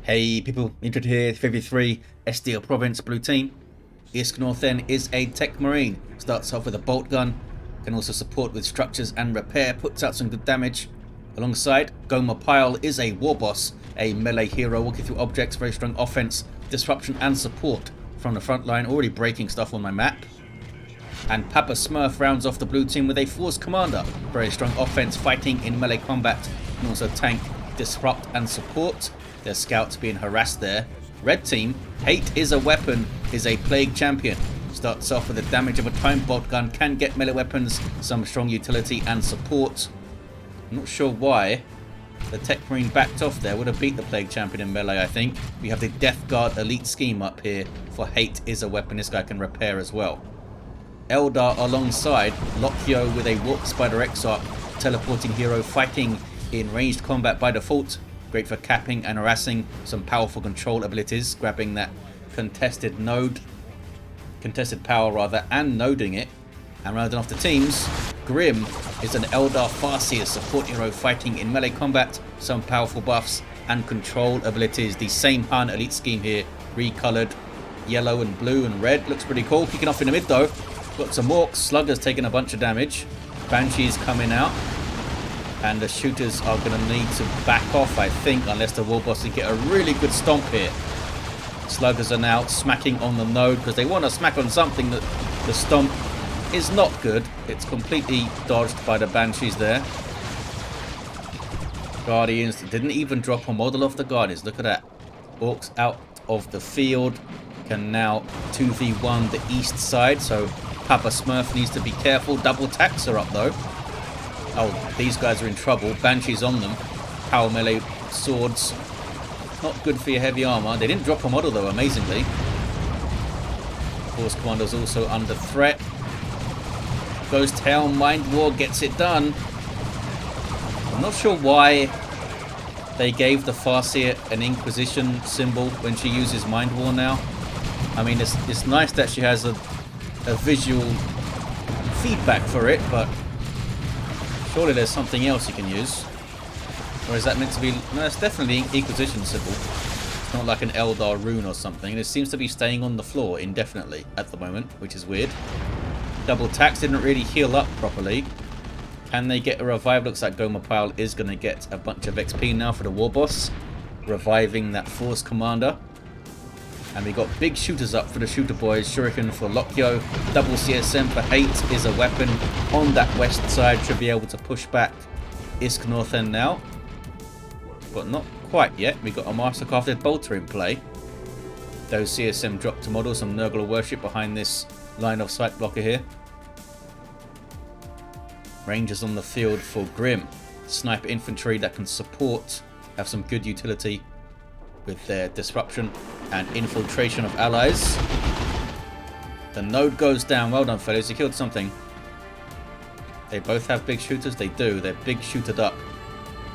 Hey people, Intro here, 53, SDL Province, Blue Team. Isk Northen is a Techmarine. Starts off with a bolt gun, can also support with structures and repair, puts out some good damage. Alongside, Gomer Pyle is a Warboss, a melee hero walking through objects, very strong offense, disruption and support from the front line, already breaking stuff on my map. And Papa Smurf rounds off the Blue Team with a Force Commander, very strong offense, fighting in melee combat, can also tank, disrupt and support. There's scouts being harassed there. Red Team, Hate is a Weapon, is a Plague Champion. Starts off with the damage of a time bolt gun, can get melee weapons, some strong utility and support. I'm not sure why the Techmarine backed off there. Would have beat the Plague Champion in melee, I think. We have the Death Guard Elite scheme up here for Hate is a Weapon. This guy can repair as well. Eldar alongside Lokyo with a Warp Spider Exarch, teleporting hero fighting in ranged combat by default. Great for capping and harassing, some powerful control abilities, grabbing that contested power rather, and noding it. And rounding off the teams, Grimm is an Eldar Farseer support hero fighting in melee combat, some powerful buffs and control abilities. The same Han elite scheme here, recolored yellow and blue and red. Looks pretty cool. Kicking off in the mid though. Got some Orks, Sluggers taking a bunch of damage. Banshees coming out. And the shooters are going to need to back off, I think, unless the Warboss can get a really good stomp here. Sluggers are now smacking on the node because they want to smack on something that the stomp is not good. It's completely dodged by the Banshees there. Guardians didn't even drop a model off the Guardians. Look at that. Orks out of the field. Can now 2v1 the east side. So Papa Smurf needs to be careful. Double tacks are up though. Oh, these guys are in trouble. Banshees on them. Power melee swords. Not good for your heavy armor. They didn't drop a model though, amazingly. Force Commander's also under threat. Ghost Tail Mind War gets it done. I'm not sure why they gave the Farseer an Inquisition symbol when she uses Mind War now. I mean, it's nice that she has a visual feedback for it, but surely there's something else you can use. Or is that meant to be... No, it's definitely Inquisition symbol. It's not like an Eldar rune or something. It seems to be staying on the floor indefinitely at the moment, which is weird. Double tax didn't really heal up properly. Can they get a revive? Looks like Gomer Pyle is going to get a bunch of XP now for the Warboss. Reviving that Force Commander. And we got big shooters up for the shooter boys. Shuriken for Lokyo. Double CSM for Hate is a Weapon on that west side. Should be able to push back Isk Northen now. But not quite yet. We got a Mastercrafted Bolter in play. Those CSM dropped to model. Some Nurgle worship behind this line of sight blocker here. Rangers on the field for Grimm. Sniper infantry that can support. Have some good utility with their disruption and infiltration of allies. The node goes down. Well done, fellas. You killed something. They both have big shooters. They do. They're big shootered up.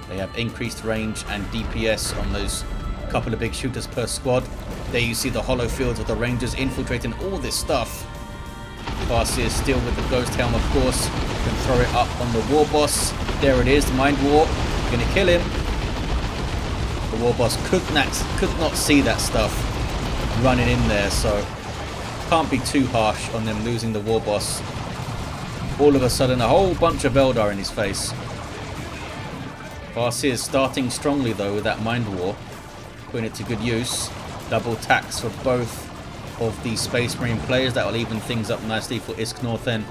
They have increased range and DPS on those couple of big shooters per squad. There you see the hollow fields with the Rangers infiltrating all this stuff. Farseer still with the Ghost Helm, of course. Can throw it up on the Warboss. There it is. The Mind War. Gonna kill him. The Warboss could not see that stuff running in there, so can't be too harsh on them losing the Warboss. All of a sudden, a whole bunch of Eldar in his face. Farseer is starting strongly though with that Mind War, putting it to good use. Double tax for both of the Space Marine players. That will even things up nicely for Isk Northen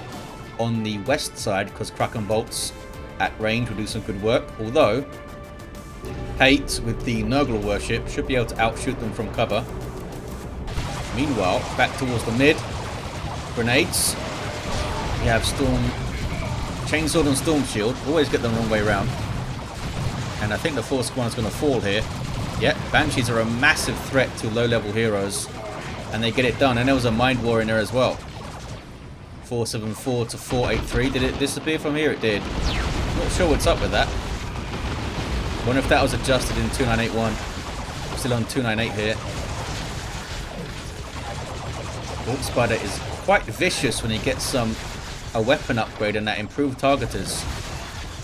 on the west side, because Kraken bolts at range will do some good work. Although Hate with the Nurgle worship should be able to outshoot them from cover. Meanwhile, back towards the mid. Grenades. We have Chainsword and Storm Shield. Always get them the wrong way around. And I think the Force Commander is going to fall here. Yep, Banshees are a massive threat to low-level heroes. And they get it done. And there was a Mind War in there as well. 474 to 483. Did it disappear from here? It did. Not sure what's up with that. Wonder if that was adjusted in 2981. Still on 298 here. Warp Spider is quite vicious when he gets a weapon upgrade and that improved targeters.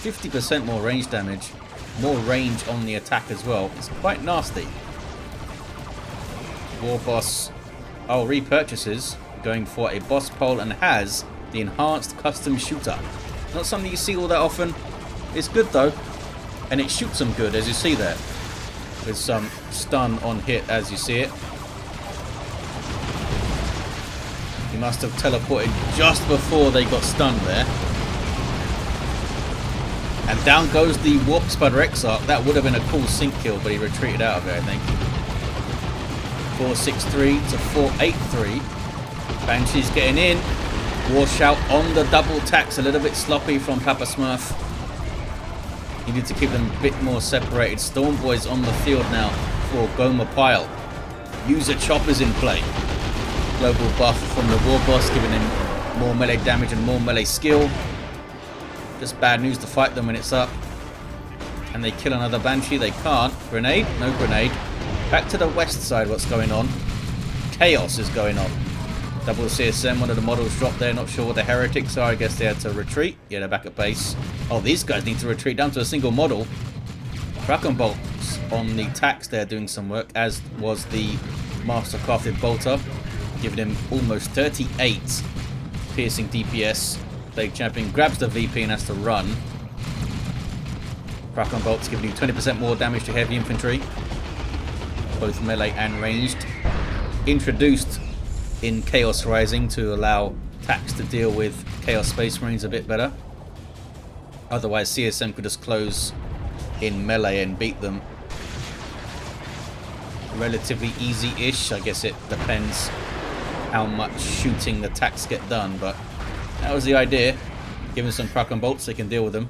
50% more range damage. more range on the attack as well. It's quite nasty. Warboss, repurchases, going for a boss pole and has the enhanced custom shooter. Not something you see all that often. It's good though, and it shoots them good, as you see there, with some stun on hit, as you see it. He must have teleported just before they got stunned there. And down goes the Warp Spider Exarch. That would have been a cool sync kill, but he retreated out of it, I think. 463 to 483. Banshee's getting in. War Shout on the double tax. A little bit sloppy from Papa Smurf. Needed to keep them a bit more separated. Storm Boys on the field now for Gomer Pyle. User Choppers in play. Global buff from the Warboss, giving him more melee damage and more melee skill. Just bad news to fight them when it's up. Can they kill another Banshee? They can't. Grenade? No grenade. Back to the west side, what's going on? Chaos is going on. Double CSM, one of the models dropped there. Not sure what the heretics are. I guess they had to retreat. Yeah, they're back at base. Oh, these guys need to retreat down to a single model. Kraken Bolts on the tax there doing some work, as was the Master Crafted Bolter, giving him almost 38 piercing DPS. Plague Champion grabs the VP and has to run. Kraken Bolts giving you 20% more damage to heavy infantry, both melee and ranged. Introduced in Chaos Rising to allow Tax to deal with Chaos Space Marines a bit better. Otherwise CSM could just close in melee and beat them. Relatively easy-ish. I guess it depends how much shooting the Tax get done, but that was the idea. Give them some Kraken Bolts, they can deal with them.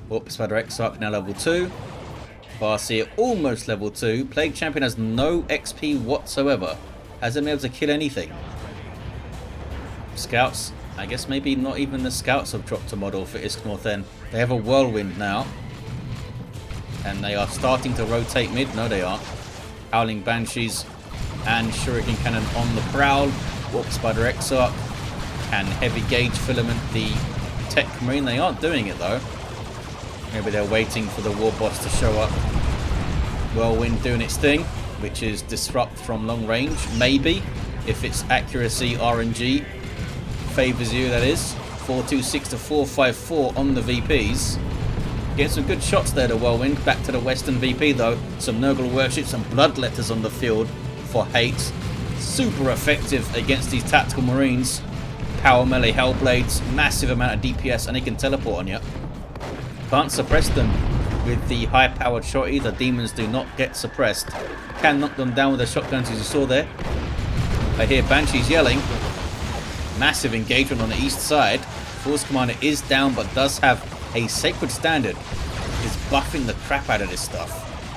Warp Spider Exarch now level 2. Farseer almost level 2. Plague Champion has no XP whatsoever. Hasn't been able to kill anything. Scouts, I guess maybe not even the Scouts have dropped a model for Isk Northen. They have a Whirlwind now. And they are starting to rotate mid. No, they aren't. Howling Banshees and Shuriken Cannon on the prowl. Warp Spider Exarch and Heavy Gauge Filament the Techmarine. They aren't doing it though. Maybe they're waiting for the Warboss to show up. Whirlwind doing its thing, which is disrupt from long range. Maybe, if its accuracy RNG favours you, that is. 426 to 454 on the VPs. Getting some good shots there, the Whirlwind. Back to the Western VP though. Some Nurgle Worship, some Bloodletters on the field for hate. Super effective against these tactical Marines. Power melee Hellblades, massive amount of DPS, and they can teleport on you. Can't suppress them with the high-powered shotty. The demons do not get suppressed. Can knock them down with their shotguns, as you saw there. I hear Banshees yelling. Massive engagement on the east side. Force Commander is down, but does have a Sacred Standard. Is buffing the crap out of this stuff.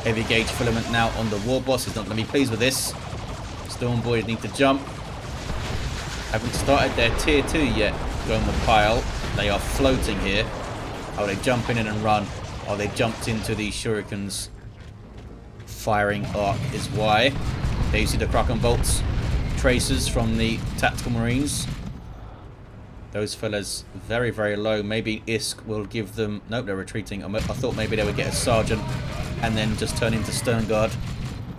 Heavy Gauge Filament now on the Warboss. Is not going to be pleased with this. Storm Boys need to jump. Haven't started their tier 2 yet. Gomer Pyle. They are floating here. Oh, they jump in and run. Oh, they jumped into the Shurikens. Firing arc is why. There you see the Kraken Bolts. Tracers from the Tactical Marines. Those fellas very, very low. Maybe Isk will give them... Nope, they're retreating. I thought maybe they would get a Sergeant and then just turn into Stern Guard,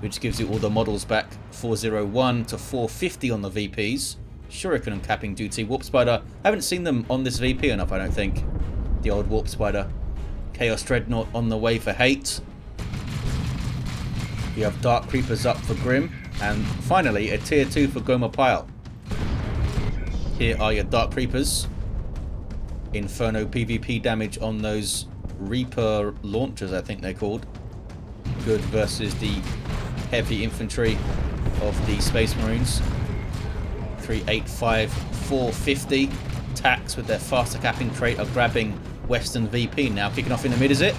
which gives you all the models back. 401 to 450 on the VPs. Shuriken and capping duty. Warp Spider. Haven't seen them on this VP enough, I don't think. The old Warp Spider. Chaos Dreadnought on the way for hate. You have Dark Creepers up for Grimm. And finally, a tier 2 for Gomer Pyle. Here are your Dark Creepers. Inferno PvP damage on those Reaper launchers, I think they're called. Good versus the heavy infantry of the Space Marines. 385, 450. Tax with their faster capping trait are grabbing Western VP now. Kicking off in the mid, is it?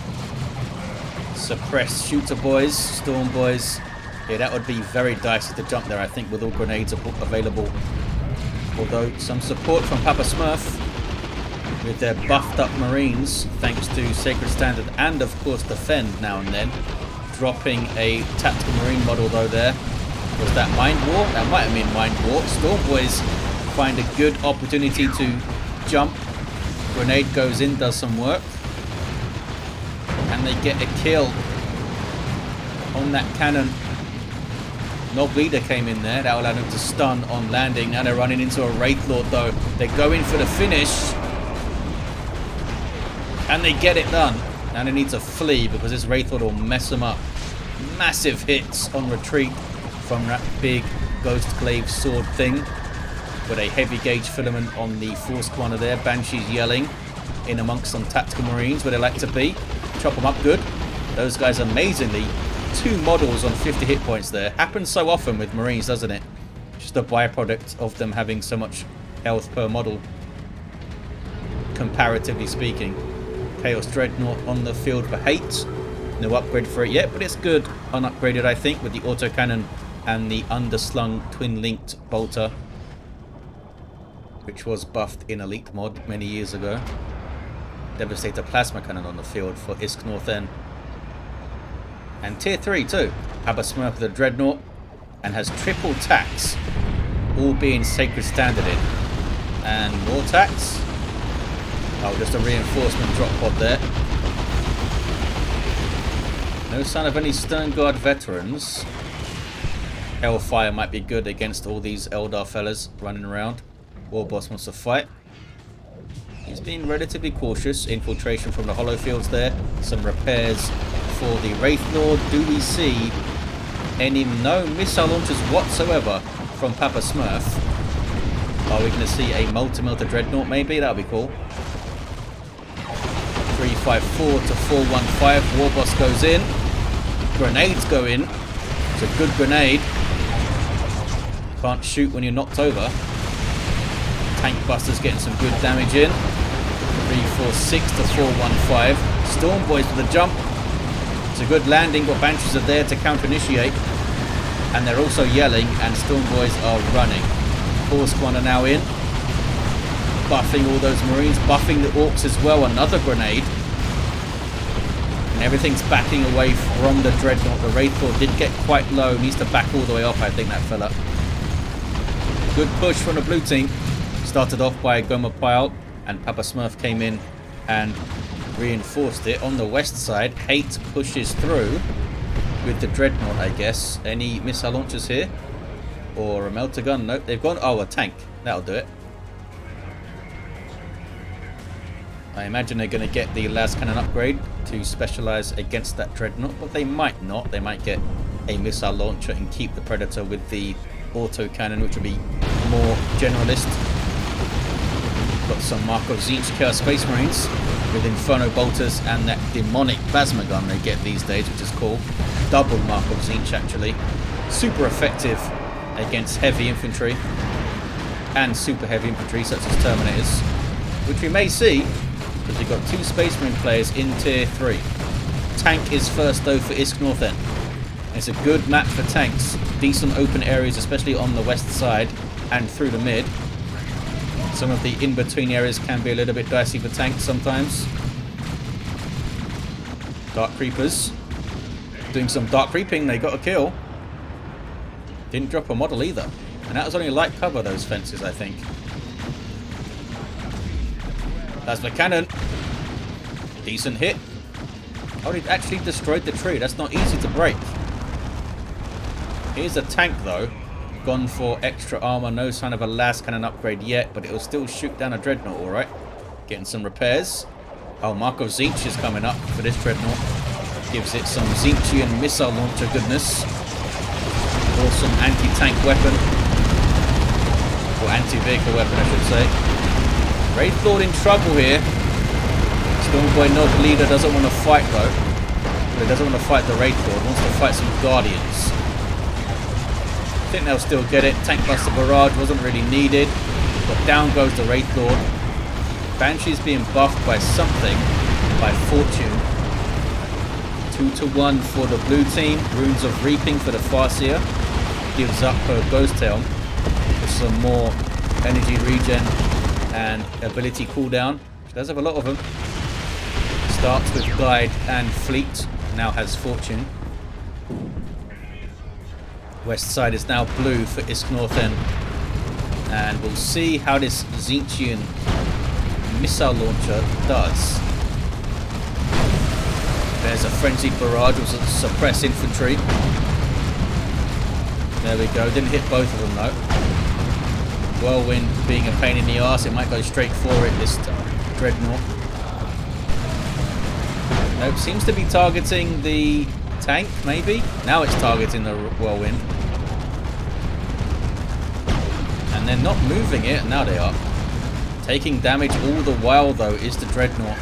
Suppressed Shooter Boys, Storm Boys. Yeah, that would be very dicey to jump there, I think, with all grenades available. Although some support from Papa Smurf with their buffed up Marines, thanks to Sacred Standard and, of course, Defend now and then. Dropping a Tactical Marine model, though, there. Was that Mind War? That might have been Mind War. Storm Boys find a good opportunity to jump. Grenade goes in, does some work. And they get a kill on that cannon. No bleeder came in there. That allowed them to stun on landing. Now they're running into a Wraith Lord though. They're going for the finish. And they get it done. Now they need to flee because this Wraith Lord will mess them up. Massive hits on retreat from that big Ghost Glaive sword thing. With a heavy gauge filament on the Force Commander there. Banshee's yelling in amongst some tactical Marines where they like to be. Chop them up good. Those guys amazingly. 2 models on 50 hit points there. Happens so often with Marines, doesn't it? Just a byproduct of them having so much health per model. Comparatively speaking. Chaos Dreadnought on the field for hate. No upgrade for it yet, but it's good unupgraded, I think, with the autocannon and the underslung twin-linked bolter, which was buffed in Elite mod many years ago. Devastator plasma cannon on the field for Isk Northen. And tier 3 too. Papa Smurf with a Dreadnought and has triple tax, all being Sacred Standard in. And more tax. Oh, just a reinforcement drop pod there. No sign of any Stern Guard veterans. Hellfire might be good against all these Eldar fellas running around. Warboss wants to fight. He's being relatively cautious. Infiltration from the hollow fields there. Some repairs for the Wraith Lord. Do we see no missile launchers whatsoever from Papa Smurf? Are we going to see a multi-melter Dreadnought maybe? That would be cool. 354 to 415. Warboss goes in. Grenades go in. It's a good grenade. Can't shoot when you're knocked over. Tank Buster's getting some good damage in. 346 to 415. Storm Boys with a jump. It's a good landing, but Banshees are there to counter-initiate. And they're also yelling, and Storm Boys are running. Force Commander now in. Buffing all those Marines, buffing the Orks as well. Another grenade. And everything's backing away from the Dreadnought. The Wraith Lord did get quite low. Needs to back all the way off, I think, that fella. Good push from the blue team. Started off by Gomer Pyle, and Papa Smurf came in and reinforced it. On the west side, Hate pushes through with the Dreadnought, I guess. Any missile launchers here? Or a melter gun? Nope, they've gone... Oh, a tank. That'll do it. I imagine they're going to get the las cannon upgrade to specialize against that Dreadnought, but they might not. They might get a missile launcher and keep the Predator with the auto cannon, which will be more generalist. Got some Markov Tzeentch Chaos Space Marines with Inferno Bolters and that demonic plasma gun they get these days, which is cool. Double Markov Tzeentch actually. Super effective against heavy infantry and super heavy infantry such as Terminators, which we may see because we've got 2 Space Marine players in tier 3. Tank is first though for Isk Northen. It's a good map for tanks. Decent open areas, especially on the west side and through the mid. Some of the in-between areas can be a little bit dicey for tanks sometimes. Dark Creepers. Doing some dark creeping, they got a kill. Didn't drop a model either. And that was only light cover, those fences, I think. Plasma cannon. Decent hit. Oh, it actually destroyed the tree. That's not easy to break. Here's a tank, though. Gone for extra armor. No sign of a las cannon upgrade yet, but it will still shoot down a Dreadnought, alright. Getting some repairs. Oh, Markov Tzeentch is coming up for this Dreadnought. Gives it some Tzeentchian missile launcher goodness. Awesome anti-tank weapon. Or anti-vehicle weapon, I should say. Wraith Lord in trouble here. Stormboy Nod leader doesn't want to fight, though. But he doesn't want to fight the Wraith Lord. He wants to fight some Guardians. I think they'll still get it. Tank Buster Barrage wasn't really needed. But down goes the Wraith Lord. Banshee's being buffed by something. By Fortune. 2-1 for the blue team. Runes of Reaping for the Farseer. Gives up her Ghost Tail. For some more energy regen and ability cooldown. She does have a lot of them. Starts with Guide and Fleet. Now has Fortune. West side is now blue for Isk Northen. And we'll see how this Tzeentchian missile launcher does. There's a frenzied barrage of suppress infantry. There we go. Didn't hit both of them though. Whirlwind being a pain in the arse. It might go straight for it this Dreadnought. Nope, seems to be targeting the tank, maybe? Now it's targeting the Whirlwind. And they're not moving it. Now they are. Taking damage all the while, though, is the Dreadnought.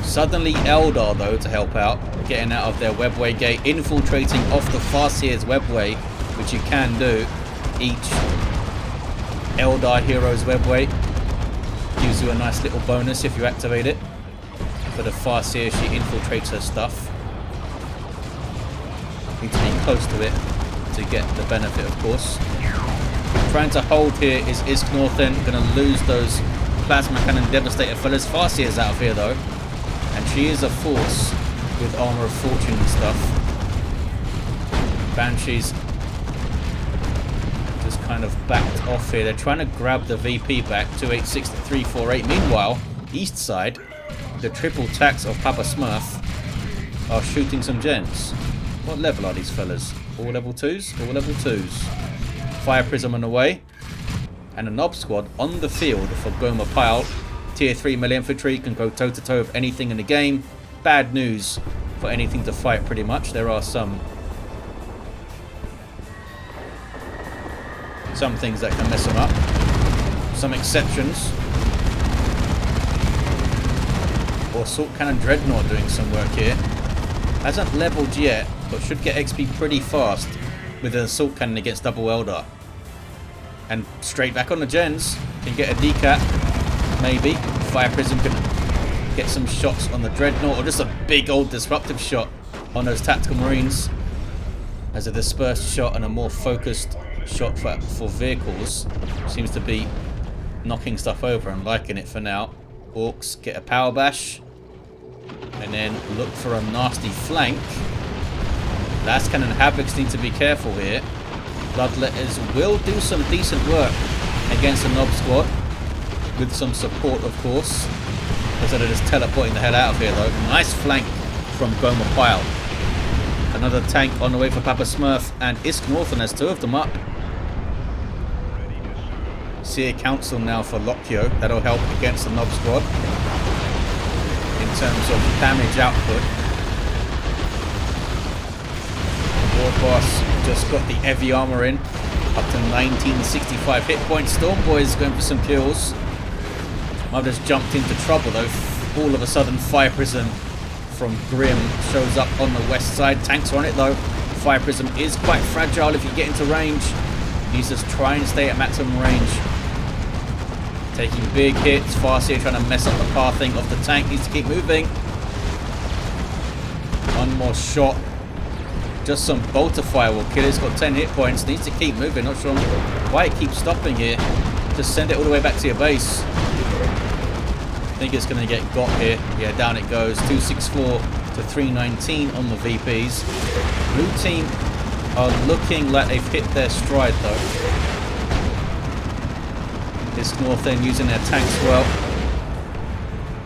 Suddenly Eldar, though, to help out. Getting out of their webway gate. Infiltrating off the Farseer's webway, which you can do. Each Eldar hero's webway gives you a nice little bonus if you activate it. For the Farseer, she infiltrates her stuff. Need to be close to it to get the benefit, of course. Trying to hold here is Isk Northen. Going to lose those Plasma Cannon Devastator fellas. Farseer's out of here, though. And she is a force with Armor of Fortune and stuff. Banshees just kind of backed off here. They're trying to grab the VP back. 286 to 348. Meanwhile, east side, the triple tacks of Papa Smurf are shooting some gens. What level are these fellas? All level 2s? All level 2s. Fire Prism on the way. And a Nob Squad on the field for Gomer Pyle. Tier 3 melee infantry can go toe to toe with anything in the game. Bad news for anything to fight pretty much. There are some things that can mess them up. Some exceptions. Or Assault Cannon Dreadnought doing some work here. Hasn't leveled yet, but should get XP pretty fast with an Assault Cannon against double Eldar. And straight back on the gens. Can get a decap, maybe. Fire Prism can get some shots on the Dreadnought, or just a big old disruptive shot on those Tactical Marines. As a dispersed shot and a more focused shot for vehicles. Seems to be knocking stuff over and liking it for now. Orks get a power bash. And then look for a nasty flank. Last Cannon Havocs need to be careful here. Bloodletters will do some decent work against a Nob Squad. With some support, of course. Instead of just teleporting the hell out of here, though. Nice flank from Gomer Pyle. Another tank on the way for Papa Smurf. And Isk Northen has two of them up. Seer Council now for Lokyo. That'll help against the Nob Squad. In terms of damage output. Warboss just got the heavy armor in. Up to 1965 hit points. Stormboy's going for some kills. I've just jumped into trouble though. All of a sudden Fire Prism from Grimm shows up on the west side. Tanks are on it though. Fire Prism is quite fragile if you get into range. Needs to try and stay at maximum range. Taking big hits. Farseer trying to mess up the pathing of the tank. Needs to keep moving. One more shot. Just some bolter fire will kill it. It's got 10 hit points. Needs to keep moving. Not sure why it keeps stopping here. Just send it all the way back to your base. I think it's going to get got here. Yeah, down it goes. 264 to 319 on the VPs. Blue team are looking like they've hit their stride though. Isk Northen using their tanks well.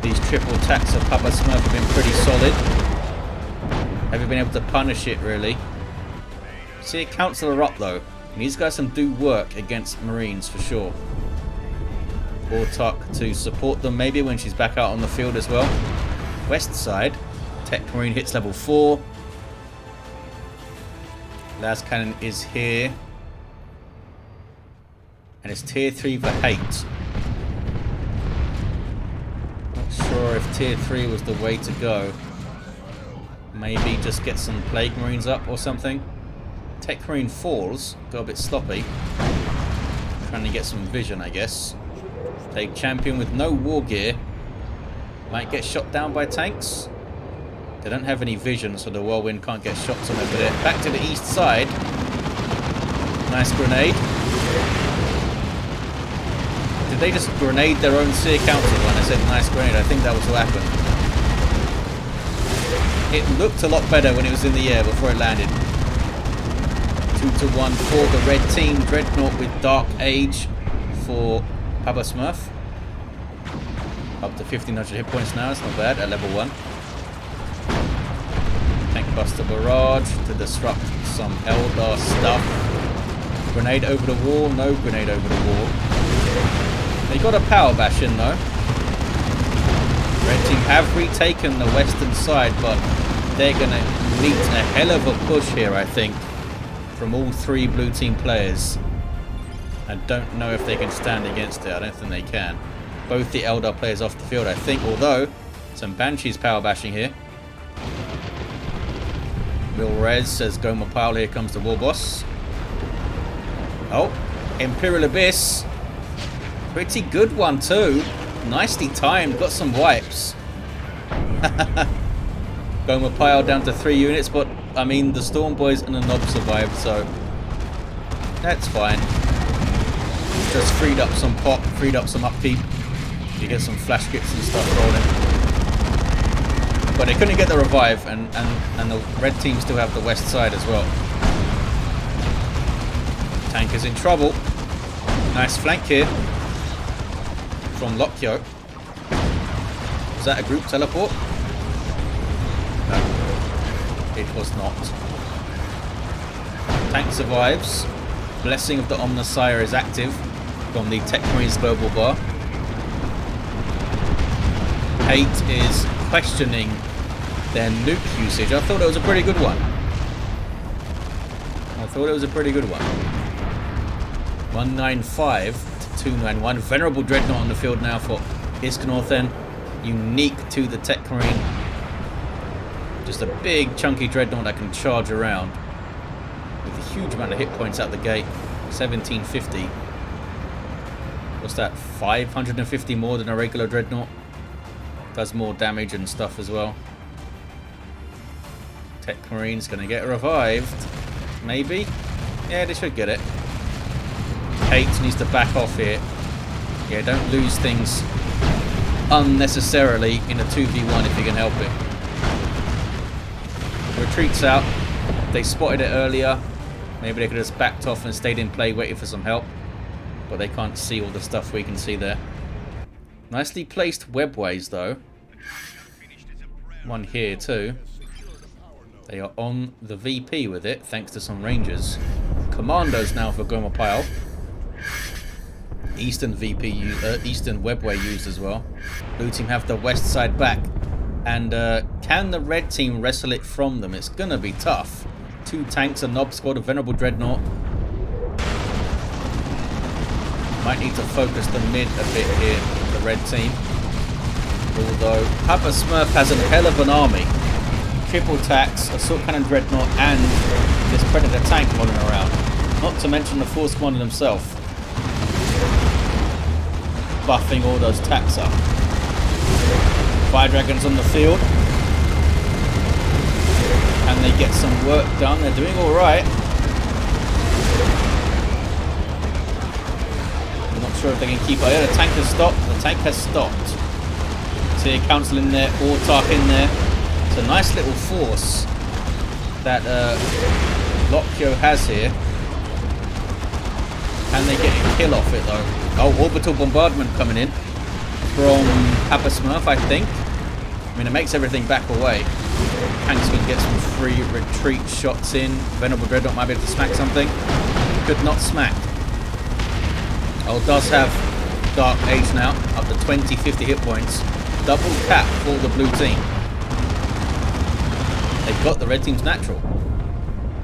These triple attacks of Papa Smurf have been pretty solid. Haven't been able to punish it really. See a Councillor up though. And these guys can do work against Marines for sure. Ortuck to support them maybe when she's back out on the field as well. West side. Techmarine hits level 4. Last Cannon is here. And it's tier 3 for hate. Not sure if tier 3 was the way to go. Maybe just get some Plague Marines up or something. Techmarine falls. Got a bit sloppy. Trying to get some vision, I guess. They champion with no war gear. Might get shot down by tanks. They don't have any vision, so the Whirlwind can't get shots on over there. Back to the east side. Nice grenade. Did they just grenade their own Seer Council when I said nice grenade? I think that was what happened. It looked a lot better when it was in the air before it landed. 2-1 for the red team. Dreadnought with Dark Age for Papa Smurf. Up to 1500 hit points now. It's not bad at level 1. Tank Bust a barrage to disrupt some Eldar stuff. Grenade over the wall. No grenade over the wall. They got a power bash in though. Red team have retaken the western side, but they're going to meet a hell of a push here, I think, from all three blue team players. I don't know if they can stand against it. I don't think they can. Both the Eldar players off the field, I think, although some Banshees power bashing here. Will Res says Gomer Pyle, here comes the Warboss. Oh, Imperial Abyss. Pretty good one too. Nicely timed, got some wipes. Gomer Pyle down to 3 units, but I mean the Storm Boys and the Nob survived, so that's fine. Just freed up some pop, freed up some upkeep. You get some flash kits and stuff rolling. But they couldn't get the revive, and the red team still have the west side as well. Tank is in trouble. Nice flank here from Lokyo. Was that a group teleport? No, it was not. Tank survives. Blessing of the Omnissiah is active from the Techmarine's global bar. Hate is questioning their nuke usage. I thought it was a pretty good one. 195 to 291. Venerable Dreadnought on the field now for Isk Northen. Unique to the Techmarine. Just a big chunky Dreadnought that can charge around with a huge amount of hit points out the gate. 1750. What's that? 550 more than a regular Dreadnought. Does more damage and stuff as well. Techmarine's going to get revived. Maybe? Yeah, they should get it. Hate needs to back off here. Yeah, don't lose things unnecessarily in a 2v1 if you can help it. Retreats out. They spotted it earlier. Maybe they could have just backed off and stayed in play waiting for some help. But they can't see all the stuff we can see there. Nicely placed webways though. One here too. They are on the VP with it thanks to some rangers. Commandos now for Gomer Pyle. Eastern VP Eastern webway used as well. Blue team have the west side back. And can the red team wrestle it from them? It's gonna be tough. 2 tanks, a Nob squad, a Venerable Dreadnought. Might need to focus the mid a bit here, the red team. Although Papa Smurf has a hell of an army. Triple tax, Assault Cannon Dreadnought, and this Predator tank running around. Not to mention the Force Commander himself. Buffing all those tax up. Fire Dragons on the field. And they get some work done. They're doing alright. I'm not sure if they can keep it. Yeah, the tank has stopped. The tank has stopped. Tier Council in there, Autarch in there. It's a nice little force that Lokyo has here. Can they get a kill off it though? Oh, orbital bombardment coming in from Papa Smurf, I think. I mean, it makes everything back away. Tanks can get some free retreat shots in. Venerable Dreadnought might be able to smack something. Could not smack. Oh, does have Dark Age now, up to 20-50 hit points. Double cap for the blue team. They've got the red team's natural.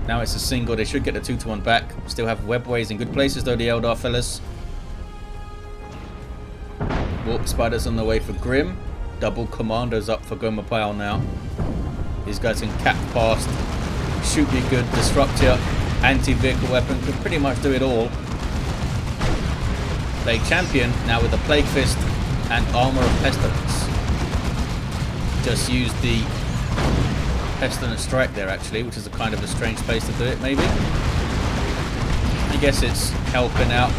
Now it's a single. They should get the 2-1 back. Still have webways in good places though, the Eldar fellas. Warp Spiders on the way for Grimm. Double commandos up for Gomer Pyle now. These guys can cap past, shoot you good, disrupt you, anti-vehicle weapon, can pretty much do it all. Plague Champion now with the Plague Fist and Armor of Pestilence. Just used the Pestilence Strike there actually, which is a kind of a strange place to do it maybe. I guess it's helping out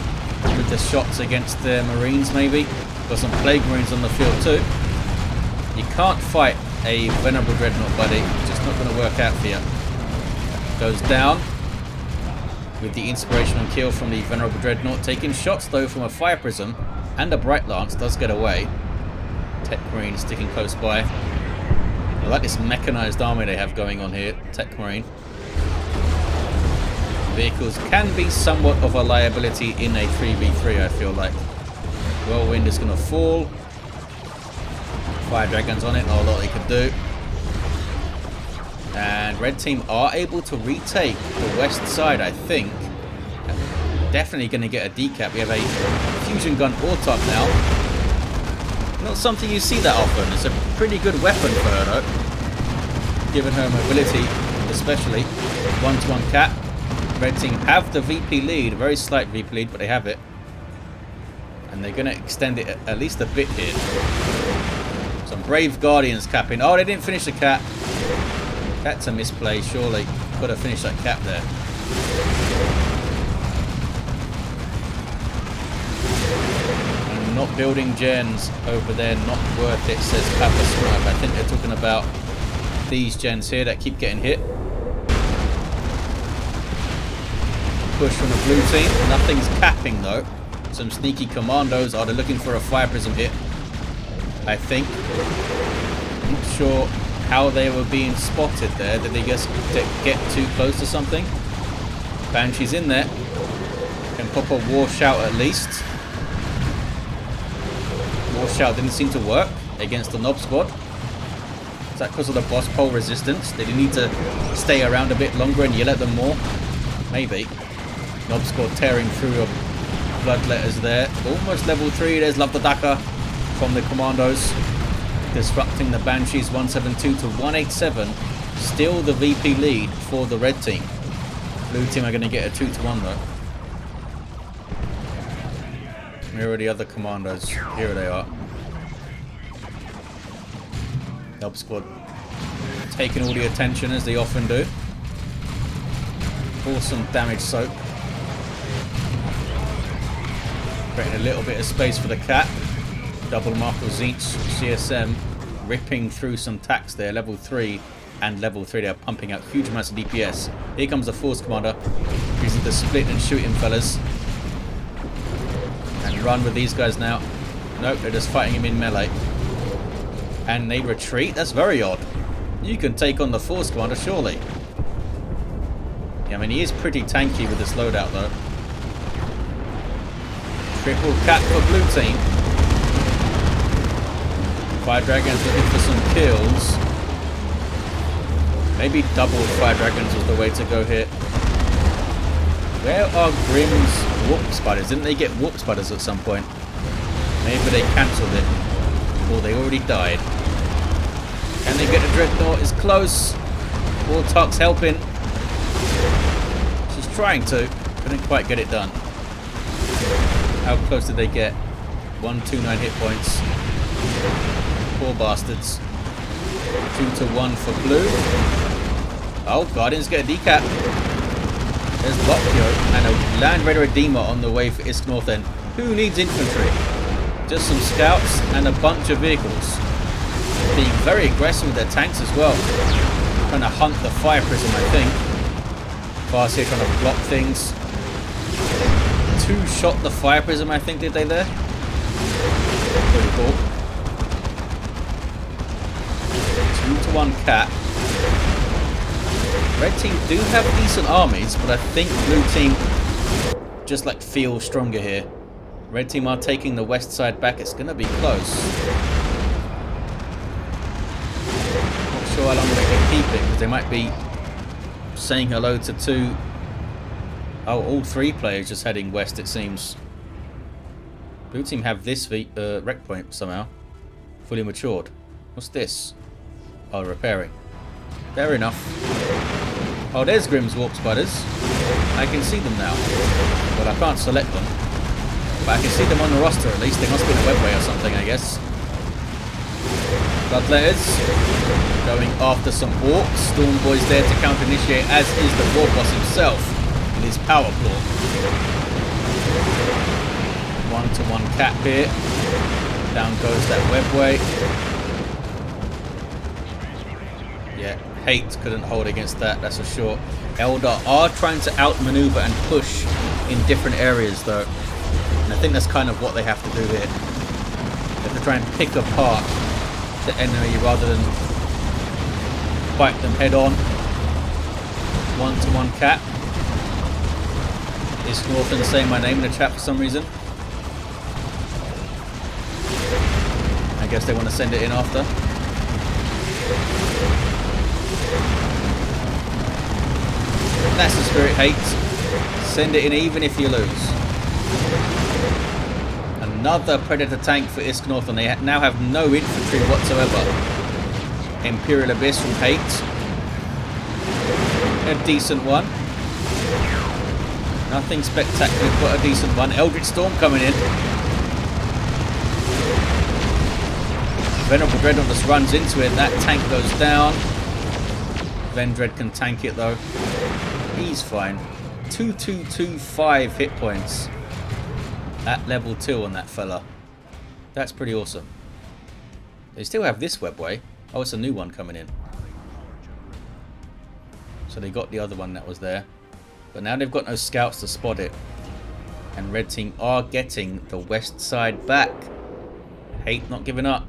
with the shots against the Marines maybe. Got some Plague Marines on the field too. You can't fight a Venerable Dreadnought, buddy. It's just not going to work out for you. Goes down with the inspirational kill from the Venerable Dreadnought. Taking shots though from a Fire Prism and a Bright Lance. Does get away. Techmarine sticking close by. I like this mechanized army they have going on here, Techmarine. Vehicles can be somewhat of a liability in a 3v3, I feel like. Whirlwind is going to fall. Fire Dragons on it, not a lot they can do. And red team are able to retake the west side, I think. Definitely going to get a decap. We have a fusion gun Autark now. Not something you see that often. It's a pretty good weapon for her though, given her mobility especially. 1-to-1 cap. Red team have the VP lead, very slight VP lead, but they have it. And they're going to extend it at least a bit here. Some brave Guardians capping. Oh, they didn't finish the cap. That's a misplay, surely. Got to finish that cap there. And not building gens over there, not worth it, says Papa Smurf. I think they're talking about these gens here that keep getting hit. Push from the blue team. Nothing's capping though. Some sneaky commandos. Are they looking for a fire prism hit? I think. Not sure how they were being spotted there. Did they just get too close to something? Banshee's in there. Can pop a war shout at least. War shout didn't seem to work against the Nob squad. Is that because of the boss pole resistance? Did he need to stay around a bit longer and yell at them more? Maybe. Nob squad tearing through your bloodletters there. Almost level 3. There's Love the Daka from the commandos. Disrupting the Banshees 172 to 187. Still the VP lead for the red team. Blue team are going to get a 2-to-1 though. Where are the other commandos? Here they are. Nob squad taking all the attention as they often do. Awesome damage soak. Creating a little bit of space for the cat. Double Marco Zinch CSM ripping through some tax there. Level 3 and level 3. They're pumping out huge amounts of DPS. Here comes the Force Commander. Using the split and shoot him, fellas. And run with these guys now. Nope, they're just fighting him in melee. And they retreat? That's very odd. You can take on the Force Commander, surely. Yeah, I mean, he is pretty tanky with this loadout, though. Triple cap for blue team. Fire Dragons looking for some kills. Maybe double Fire Dragons was the way to go here. Where are Grimm's Warp Spiders? Didn't they get Warp Spiders at some point? Maybe they cancelled it. Or they already died. Can they get the Dreadnought? It's close. Autark's helping. She's trying to. Couldn't quite get it done. How close did they get? 129 hit points. Poor bastards. 2-to-1 for blue. Oh, Guardians get a decap. There's Lokyo and a Land Raider Redeemer on the way for Isk Northen. Who needs infantry? Just some scouts and a bunch of vehicles. Being very aggressive with their tanks as well. Trying to hunt the fire prism, I think. Farseer trying to block things. 2 shot the fire prism, I think, did they there? Pretty cool. 2-to-1 cat. Red team do have decent armies, but I think blue team just like feel stronger here. Red team are taking the west side back. It's going to be close. Not sure how long they can keep it, because they might be saying hello to 2. Oh, all 3 players just heading west, it seems. Blue team have this rec point somehow. Fully matured. What's this? Oh, repairing. Fair enough. Oh, there's Grimm's Warp Spiders. I can see them now. Well, I can't select them. But I can see them on the roster at least. They must be in a webway or something, I guess. Bloodletters. Going after some Orks. Storm Boy's there to counter-initiate, as is the Warboss himself. His power claw. 1-to-1 cap here. Down goes that webway. Yeah, Hate couldn't hold against that, that's for sure. Eldar are trying to outmaneuver and push in different areas though. And I think that's kind of what they have to do here. They have to try and pick apart the enemy rather than bite them head on. 1-to-1 cap. Isk Northen saying my name in the chat for some reason. I guess they want to send it in after. That's the spirit, hate. Send it in even if you lose. Another Predator tank for Isk Northen. They now have no infantry whatsoever. Imperial Abyss from Hate. A decent one. Nothing spectacular, but a decent one. Eldritch Storm coming in. Venerable Dreadnought just runs into it. That tank goes down. Vendread can tank it though. He's fine. 2225 hit points. At level 2 on that fella. That's pretty awesome. They still have this webway. Oh, it's a new one coming in. So they got the other one that was there. But now they've got no scouts to spot it. And red team are getting the west side back. Hate not giving up.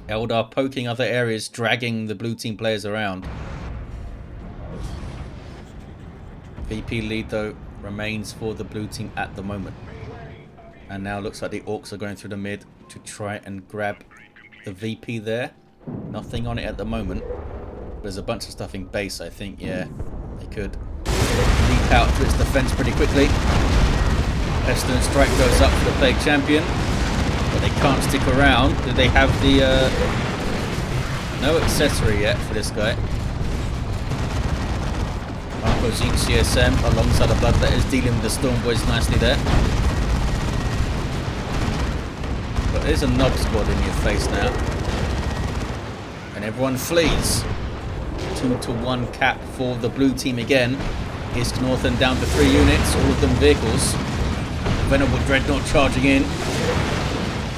Eldar poking other areas, dragging the blue team players around. VP lead though remains for the blue team at the moment. And now looks like the Orks are going through the mid to try and grab the VP there. Nothing on it at the moment. There's a bunch of stuff in base, I think. Yeah, they could leap out to its defense pretty quickly. Pestilence Strike goes up for the Plague Champion, but they can't stick around. Do they have the no accessory yet for this guy? Zeke CSM alongside the Bloodletters dealing with the Storm Boys nicely there. But there's a knob squad in your face now. And everyone flees. 2-to-1 cap for the blue team again. Isk Northen down to 3 units, all of them vehicles. Venerable Dreadnought charging in.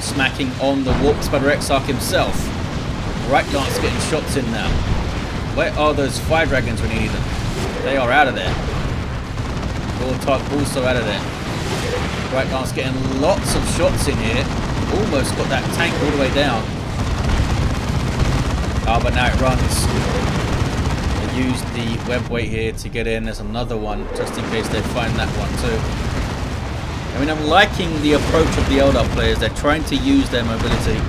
Smacking on the Warp Spider Exarch himself. Right Lance getting shots in now. Where are those fire dragons when you need them? They are out of there. Warthog also out of there. Right Lance getting lots of shots in here. Almost got that tank all the way down. Oh, but now it runs. They used the web weight here to get in. There's another one just in case they find that one too. I mean, I'm liking the approach of the Eldar players. They're trying to use their mobility.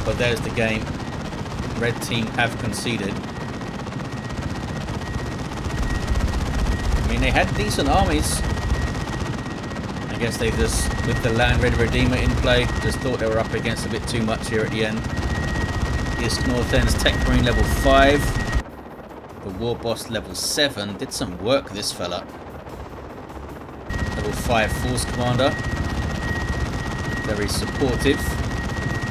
But there's the game. Red team have conceded. I mean, they had decent armies. I guess they just, with the Land Raider Redeemer in play, just thought they were up against a bit too much here at the end. Isk Northen's Techmarine level 5. The Warboss level 7. Did some work, this fella. Level 5 Force Commander. Very supportive.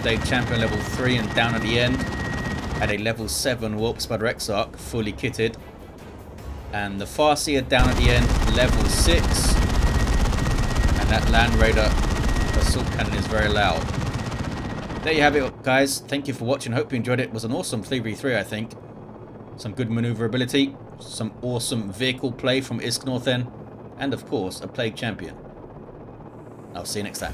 Plague Champion level 3 and down at the end. Had a level 7 Warp Spider Exarch fully kitted. And the Farseer down at the end, level 6. And that Land Raider Assault Cannon is very loud. There you have it, guys. Thank you for watching. Hope you enjoyed it. It was an awesome 3v3, I think. Some good maneuverability. Some awesome vehicle play from Isk Northen. And, of course, a Plague Champion. I'll see you next time.